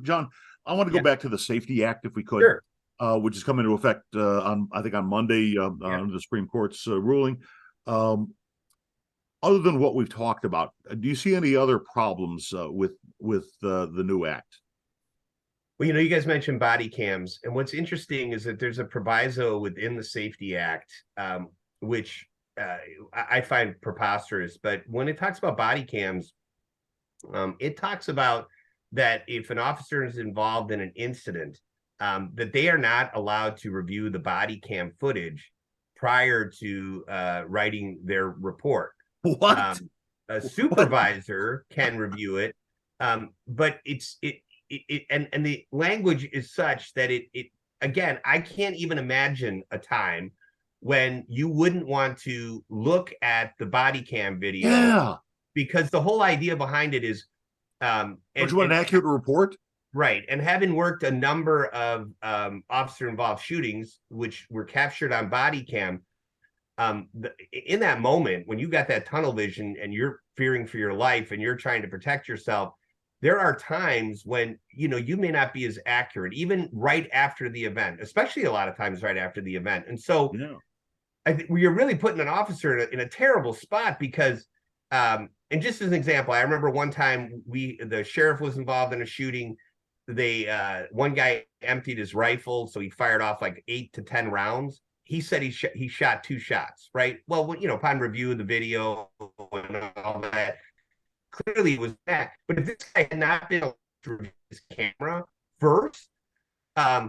John, I want to go back to the Safety Act if we could, Sure. which is coming into effect on I think on Monday under the Supreme Court's ruling. Other than what we've talked about, do you see any other problems with the new act? Well, you guys mentioned body cams, and what's interesting is that there's a proviso within the Safety Act, which I find preposterous. But when it talks about body cams, it talks about that if an officer is involved in an incident, that they are not allowed to review the body cam footage prior to writing their report. What? A supervisor can review it, but and the language is such that it again, I can't even imagine a time when you wouldn't want to look at the body cam video. Yeah. Because the whole idea behind it is don't you want an accurate report? Right. And having worked a number of officer involved shootings, which were captured on body cam, in that moment when you got that tunnel vision and you're fearing for your life and you're trying to protect yourself, there are times when you may not be as accurate, even right after the event, especially a lot of times right after the event. And so I think you're really putting an officer in a terrible spot because and just as an example, I remember one time the sheriff was involved in a shooting. One guy emptied his rifle, so he fired off like 8 to 10 rounds. He said he shot 2 shots, right? Well, upon review of the video and all that, clearly it was that. But if this guy had not been able to review his camera first,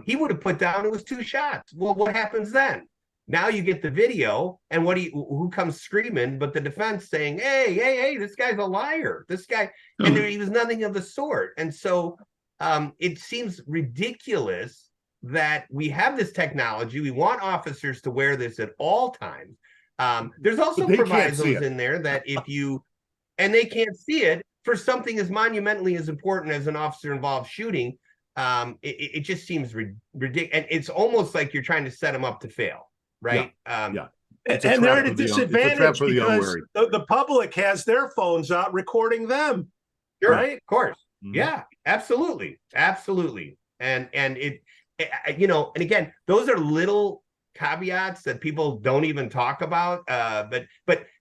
he would have put down it was 2 shots. Well, what happens then? Now you get the video, and who comes screaming but the defense saying, hey, this guy's a liar. This guy, and he was nothing of the sort. And so it seems ridiculous that we have this technology. We want officers to wear this at all times. There's also provisos in there that and they can't see it for something as monumentally as important as an officer-involved shooting. It just seems ridiculous. And it's almost like you're trying to set them up to fail, right? And they're at a disadvantage because the public has their phones out recording them. Sure, right? Of course. Yeah, absolutely. And and again, those are little caveats that people don't even talk about. But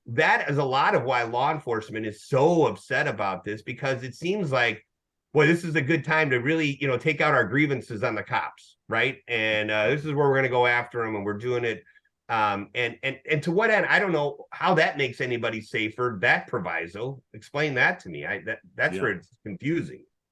that is a lot of why law enforcement is so upset about this, because it seems like, boy, this is a good time to really, take out our grievances on the cops, right? And this is where we're going to go after them, and we're doing it. And to what end? I don't know how that makes anybody safer. That proviso, explain that to me. That's where it's confusing.